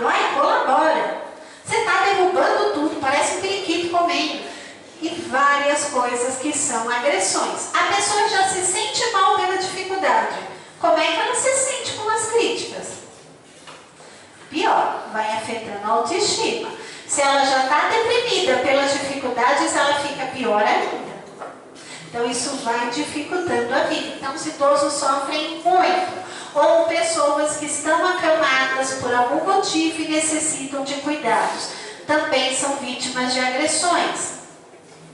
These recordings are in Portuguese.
vai, colabora. Você está derrubando tudo, parece um periquito comendo. E várias coisas que são agressões. A pessoa já se sente mal pela dificuldade. Como é que ela se sente com as críticas? Pior, vai afetando a autoestima. Se ela já está deprimida pelas dificuldades, ela fica pior ainda. Então isso vai dificultando a vida. Então os idosos sofrem muito. Ou pessoas que estão acamadas por algum motivo e necessitam de cuidados. Também são vítimas de agressões.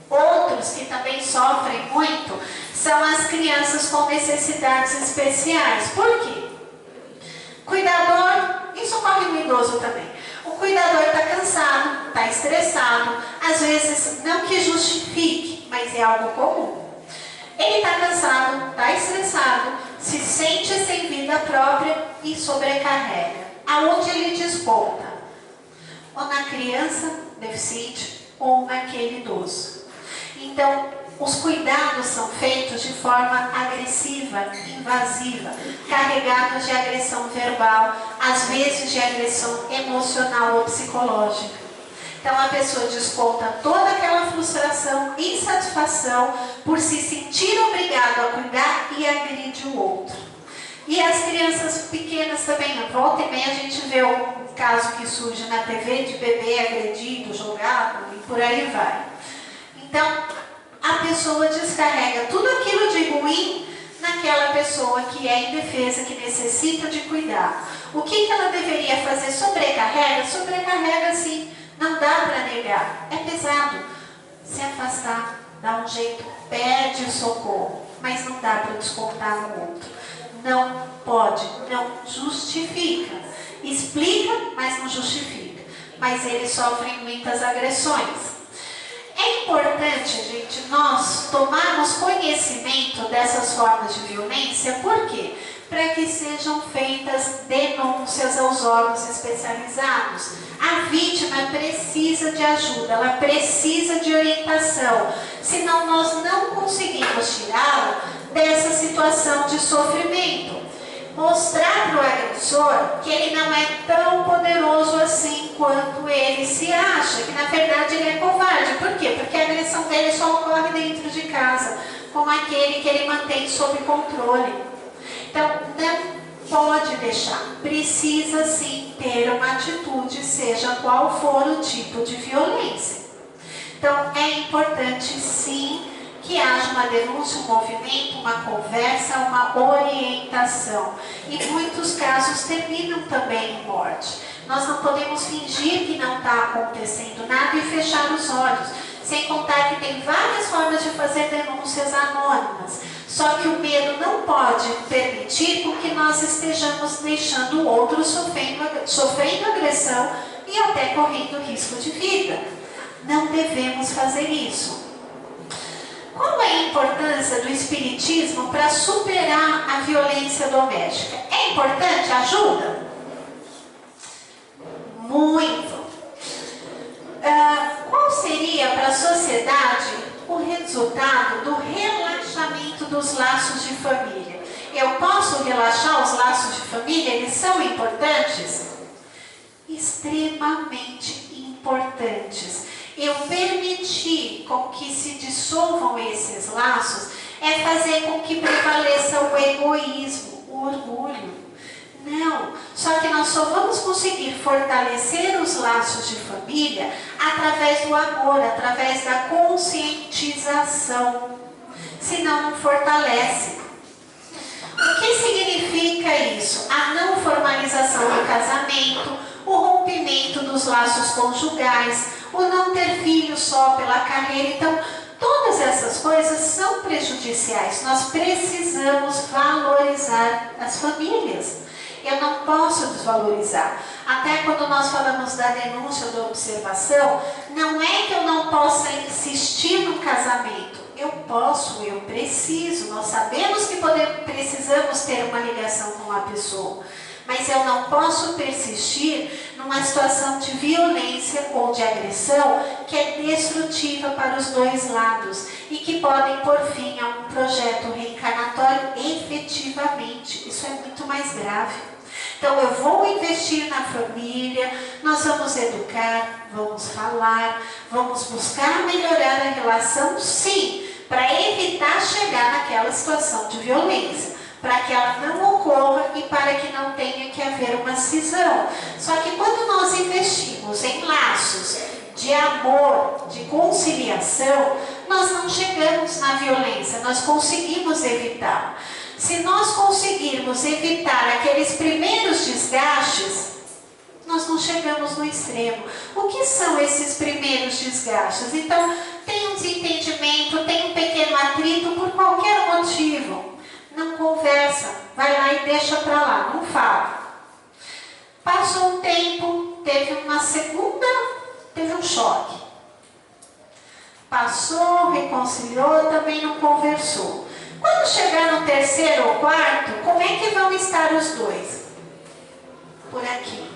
Outros que também sofrem muito são as crianças com necessidades especiais. Por quê? Cuidador, isso ocorre no idoso também. O cuidador está cansado, está estressado, às vezes não que justifique, mas é algo comum. Ele está cansado, está estressado, se sente sem vida própria e sobrecarrega. Aonde ele desponta? Ou na criança deficiente ou naquele idoso. Então, os cuidados são feitos de forma agressiva, invasiva, carregados de agressão verbal, às vezes de agressão emocional ou psicológica. Então a pessoa desconta toda aquela frustração, insatisfação por se sentir obrigado a cuidar e agride o outro. E as crianças pequenas também, volta e meia a gente vê um caso que surge na TV de bebê agredido, jogado e por aí vai. Então a pessoa descarrega tudo aquilo de ruim naquela pessoa que é indefesa, que necessita de cuidar. O que ela deveria fazer? Sobrecarrega? Sobrecarrega sim. Não dá para negar, é pesado. Se afastar, dá um jeito, pede socorro, mas não dá para descontar no outro. Não pode, não justifica. Explica, mas não justifica. Mas eles sofrem muitas agressões. É importante, gente, nós tomarmos conhecimento dessas formas de violência, por quê? Para que sejam feitas denúncias aos órgãos especializados. A vítima precisa de ajuda, ela precisa de orientação, senão nós não conseguimos tirá-la dessa situação de sofrimento. Mostrar para o agressor que ele não é tão poderoso assim quanto ele se acha, que na verdade ele é covarde. Por quê? Porque a agressão dele só ocorre dentro de casa, com aquele que ele mantém sob controle. Então, não pode deixar, precisa sim ter uma atitude, seja qual for o tipo de violência. Então, é importante sim que haja uma denúncia, um movimento, uma conversa, uma orientação. E muitos casos terminam também em morte. Nós não podemos fingir que não está acontecendo nada e fechar os olhos, sem contar que tem várias formas de fazer denúncias anônimas. Só que o medo não pode permitir com que nós estejamos deixando o outro sofrendo agressão e até correndo risco de vida. Não devemos fazer isso. Qual é a importância do espiritismo para superar a violência doméstica? É importante? Ajuda? Muito. Qual seria para a sociedade o resultado do relaxamento dos laços de família? Eu posso relaxar os laços de família? Eles são importantes? Extremamente importantes. Eu permitir com que se dissolvam esses laços é fazer com que prevaleça o egoísmo, o orgulho. Não, só que nós só vamos conseguir fortalecer os laços de família através do amor, através da conscientização. Senão não fortalece. O que significa isso? A não formalização do casamento, o rompimento dos laços conjugais, o não ter filhos só pela carreira. Então, todas essas coisas são prejudiciais. Nós precisamos valorizar as famílias. Eu não posso desvalorizar. Até quando nós falamos da denúncia, da observação, não é que eu não possa insistir no casamento. Eu posso, eu preciso. Nós sabemos que precisamos ter uma ligação com a pessoa. Mas eu não posso persistir numa situação de violência ou de agressão que é destrutiva para os dois lados e que podem pôr fim a um projeto reencarnatório efetivamente. Isso é muito mais grave. Então eu vou investir na família, nós vamos educar, vamos falar, vamos buscar melhorar a relação, sim, para evitar chegar naquela situação de violência, para que ela não ocorra e para que não tenha que haver uma cisão. Só que quando nós investimos em laços de amor, de conciliação, nós não chegamos na violência, nós conseguimos evitar. Se nós conseguirmos evitar aqueles primeiros desgastes, nós não chegamos no extremo. O que são esses primeiros desgastes? Então, tem um desentendimento, tem um pequeno atrito por qualquer motivo. Não conversa, vai lá e deixa para lá, não fala. Passou um tempo, teve um choque. Passou, reconciliou, também não conversou. Quando chegar no terceiro ou quarto, como é que vão estar os dois? Por aqui.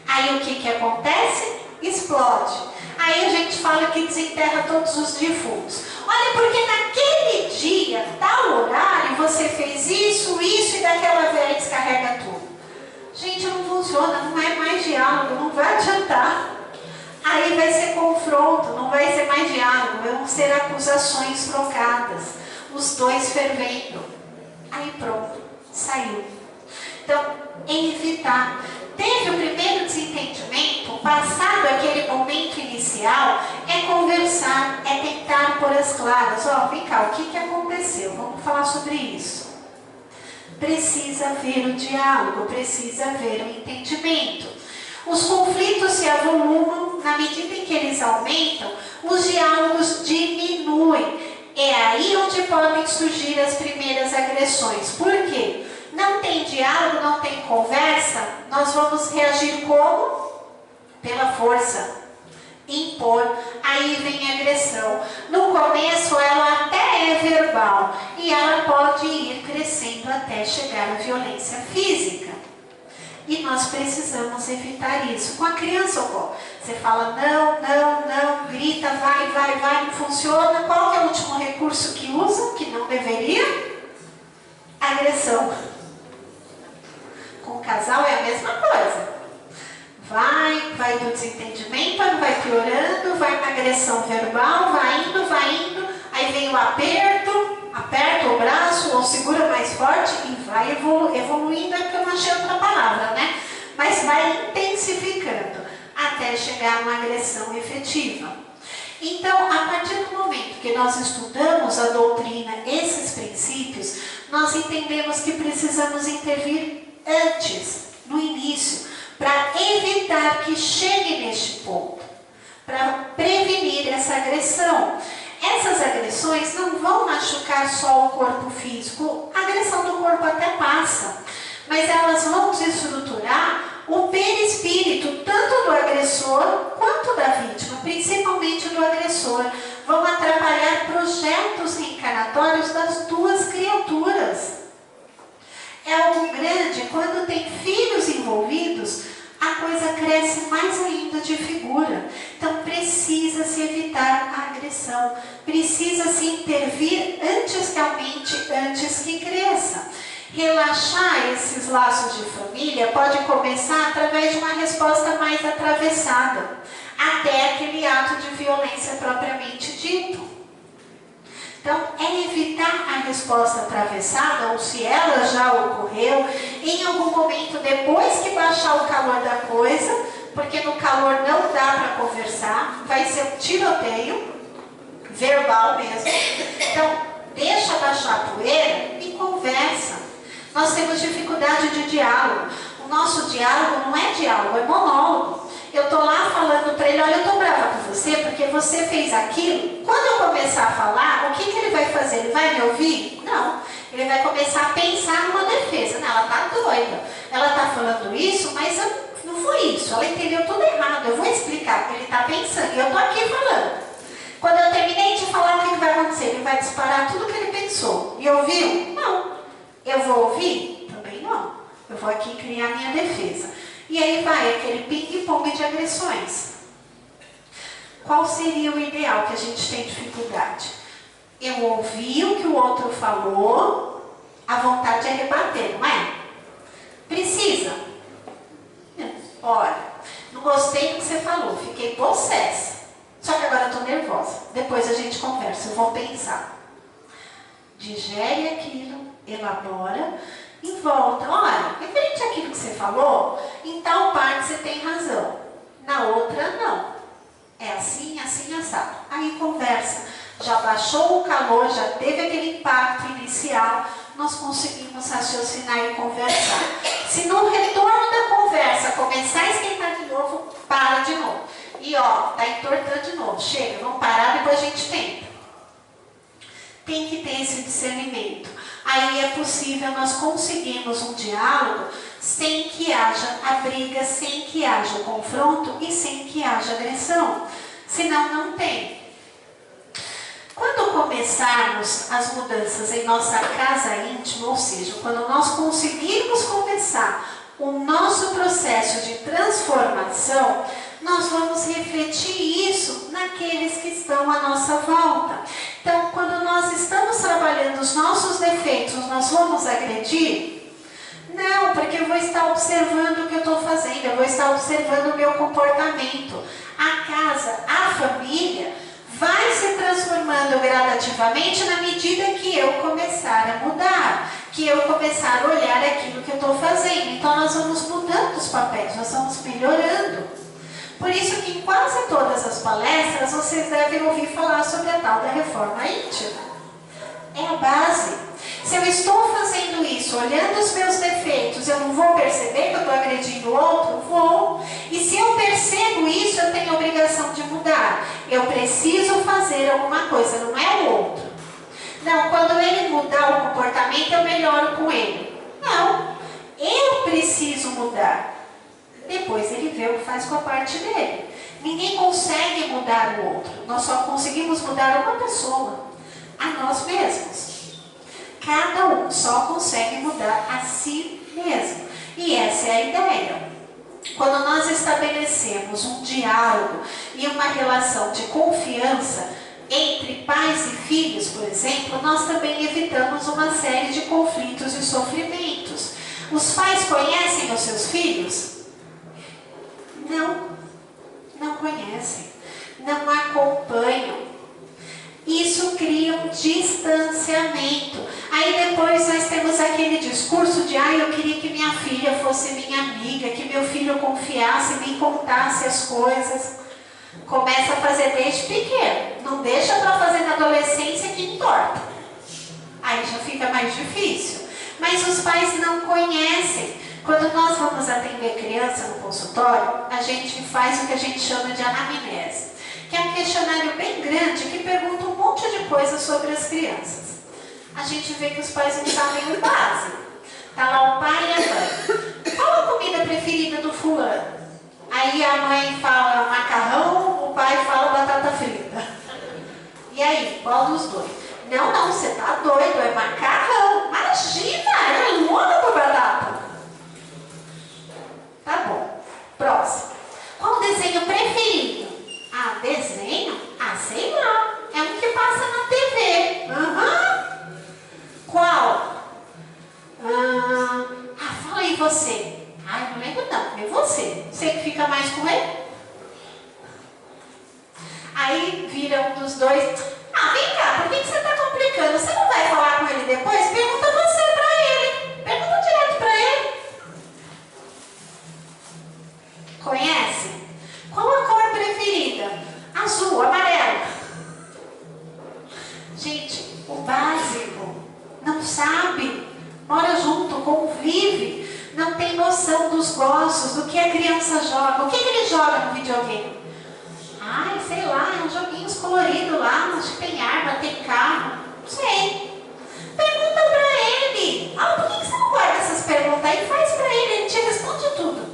Aí o que acontece? Explode. Aí a gente fala que desenterra todos os defuntos. Olha, porque naquele dia, tal horário, você fez isso e daquela vez descarrega tudo. Gente, não funciona, não é mais diálogo, não vai adiantar. Aí vai ser confronto, não vai ser mais diálogo, vão ser acusações trocadas. Os dois fervendo. Aí pronto, saiu. Então, evitar. Teve o primeiro desentendimento, passado aquele momento inicial, é conversar, é tentar pôr as claras. Ó, vem cá, o que aconteceu? Vamos falar sobre isso. Precisa haver o diálogo, precisa haver o entendimento. Os conflitos se avolumam, na medida em que eles aumentam, os diálogos diminuem. É aí onde podem surgir as primeiras agressões. Por quê? Não tem diálogo, não tem conversa, nós vamos reagir como? Pela força. Impor, aí vem a agressão. No começo ela até é verbal e ela pode ir crescendo até chegar à violência física. E nós precisamos evitar isso. Com a criança ocorre. Você fala não, grita, vai, não funciona. Qual é o último recurso que usa, que não deveria? Agressão. Com o casal é a mesma coisa. Vai do desentendimento, vai piorando, vai na agressão verbal, vai indo, aí vem o aperta o braço ou segura mais forte e vai evoluindo, é porque eu não achei outra palavra, né? Mas vai intensificando até chegar numa agressão efetiva. Então, a partir do momento que nós estudamos a doutrina, esses princípios, nós entendemos que precisamos intervir antes, no início, para evitar que chegue neste ponto, para prevenir essa agressão. Essas agressões não vão machucar só o corpo físico, a agressão do corpo até passa, mas elas vão desestruturar o perispírito, tanto do agressor quanto da vítima, principalmente do agressor. Vão atrapalhar projetos reencarnatórios das duas criaturas. É algo grande, quando tem filhos envolvidos, a coisa cresce mais ainda de figura. Então precisa se evitar a agressão, precisa se intervir antes que aumente, antes que cresça. Relaxar esses laços de família pode começar através de uma resposta mais atravessada, até aquele ato de violência propriamente dito. Então, é evitar a resposta atravessada, ou se ela já ocorreu, em algum momento depois que baixar o calor da coisa, porque no calor não dá para conversar, vai ser um tiroteio, verbal mesmo. Então, deixa baixar a poeira e conversa. Nós temos dificuldade de diálogo. O nosso diálogo não é diálogo, é monólogo. Eu estou lá falando para ele, olha, eu estou brava com você porque você fez aquilo. Quando eu começar a falar, o que ele vai fazer? Ele vai me ouvir? Não. Ele vai começar a pensar numa defesa. Não, ela está doida. Ela está falando isso, mas não foi isso. Ela entendeu tudo errado. Eu vou explicar o que ele está pensando. E eu estou aqui falando. Quando eu terminei de falar, o que vai acontecer? Ele vai disparar tudo o que ele pensou. E ouviu? Não. Eu vou ouvir? Também não. Eu vou aqui criar minha defesa. E aí vai aquele ping-pong de agressões. Qual seria o ideal que a gente tem dificuldade? Eu ouvi o que o outro falou, a vontade é rebater, não é? Precisa? Olha, não gostei do que você falou, fiquei possessa. Só que agora estou nervosa. Depois a gente conversa, eu vou pensar. Digere aquilo, elabora e volta. Olha, referente àquilo que você falou, em tal parte você tem razão. Na outra, não. É assim, assim, assado. Aí conversa. Já baixou o calor, já teve aquele impacto inicial, nós conseguimos raciocinar e conversar. Se no retorno da conversa começar a esquentar de novo, para de novo. E ó, tá entortando de novo. Chega, vamos parar, depois a gente tenta. Tem que ter esse discernimento. Aí é possível nós conseguirmos um diálogo sem que haja a briga, sem que haja o confronto e sem que haja agressão. Senão não tem. Quando começarmos as mudanças em nossa casa íntima, ou seja, quando nós conseguirmos começar o nosso processo de transformação, nós vamos refletir isso naqueles que estão à nossa volta. Então, quando nós estamos trabalhando os nossos defeitos, nós vamos agredir? Não, porque eu vou estar observando o que eu estou fazendo, eu vou estar observando o meu comportamento. A casa, a família, vai se transformando gradativamente na medida que eu começar a mudar, que eu começar a olhar aquilo que eu estou fazendo. Então, nós vamos mudando os papéis, nós vamos melhorando. Por isso que em quase todas as palestras, vocês devem ouvir falar sobre a tal da reforma íntima. É a base. Se eu estou fazendo isso, olhando os meus defeitos, eu não vou perceber que eu estou agredindo o outro? Vou. E se eu percebo isso, eu tenho a obrigação de mudar. Eu preciso fazer alguma coisa, não é o outro. Não, quando ele mudar o comportamento, eu melhoro com ele. Não, eu preciso mudar. Depois ele vê o que faz com a parte dele. Ninguém consegue mudar o outro. Nós só conseguimos mudar uma pessoa, a nós mesmos. Cada um só consegue mudar a si mesmo. E essa é a ideia. Quando nós estabelecemos um diálogo e uma relação de confiança entre pais e filhos, por exemplo, nós também evitamos uma série de conflitos e sofrimentos. Os pais conhecem os seus filhos? Não conhecem, não acompanham. Isso cria um distanciamento. Aí depois nós temos aquele discurso de eu queria que minha filha fosse minha amiga, que meu filho confiasse, me contasse as coisas. Começa a fazer desde pequeno. Não deixa para fazer na adolescência que entorta. Aí já fica mais difícil. Mas os pais não conhecem. Quando nós vamos atender criança no consultório, a gente faz o que a gente chama de anamnese, que é um questionário bem grande que pergunta um monte de coisas sobre as crianças. A gente vê que os pais não sabem o básico. Está lá o pai e a mãe. Qual a comida preferida do fulano? Aí a mãe fala macarrão, o pai fala batata frita. E aí, qual dos dois? Não, você está doido, é macarrão. Imagina, é louca por batata. Tá bom. Próximo. Qual o desenho preferido? Desenho? Sei lá. É um que passa na TV. Qual? Fala aí você. Não lembro não. É você. Você que fica mais com ele? Aí vira um dos dois. Vem cá, por que você está complicando? Você não vai falar com ele depois? Pergunta você para ele. Pergunta direto para ele. Conhece? Qual a cor preferida? Azul, amarelo. Gente, o básico. Não sabe. Mora junto, convive. Não tem noção dos gostos, do que a criança joga. O que ele joga no videogame? Sei lá, é uns joguinhos coloridos lá, mas tem arma, tem carro. Não sei. Pergunta pra ele. Por que você não guarda essas perguntas aí? Faz pra ele te responde tudo.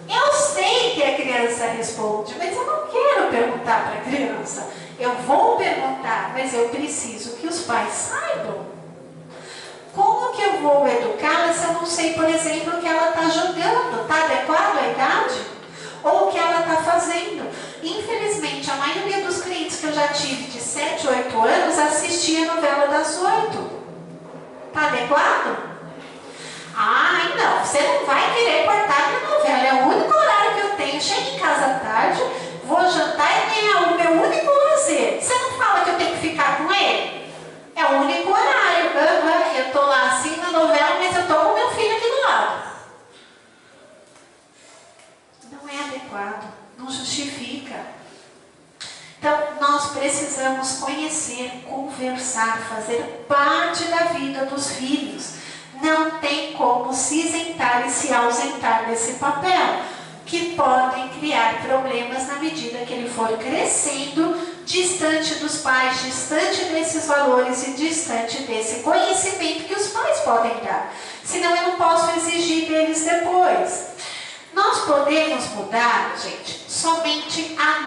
Eu sei que a criança responde, mas eu não quero perguntar para a criança. Eu vou perguntar, mas eu preciso que os pais saibam. Como que eu vou educá-la se eu não sei, por exemplo, o que ela está jogando? Está adequado à idade? Ou o que ela está fazendo? Infelizmente, a maioria dos clientes que eu já tive de 7, 8 anos assistia a novela das 8. Está adequado? não, você não vai querer cortar minha novela, é o único horário que eu tenho. Chego em casa tarde, vou jantar e é o meu único lazer. Você não fala que eu tenho que ficar com ele? É o único horário. Eu estou lá assim na novela, mas eu estou com meu filho aqui do lado. Não é adequado, não justifica. Então, nós precisamos conhecer, conversar, fazer parte da vida dos filhos. Não tem como se isentar e se ausentar desse papel, que podem criar problemas na medida que ele for crescendo, distante dos pais, distante desses valores e distante desse conhecimento que os pais podem dar. Senão eu não posso exigir deles depois. Nós podemos mudar, gente, somente a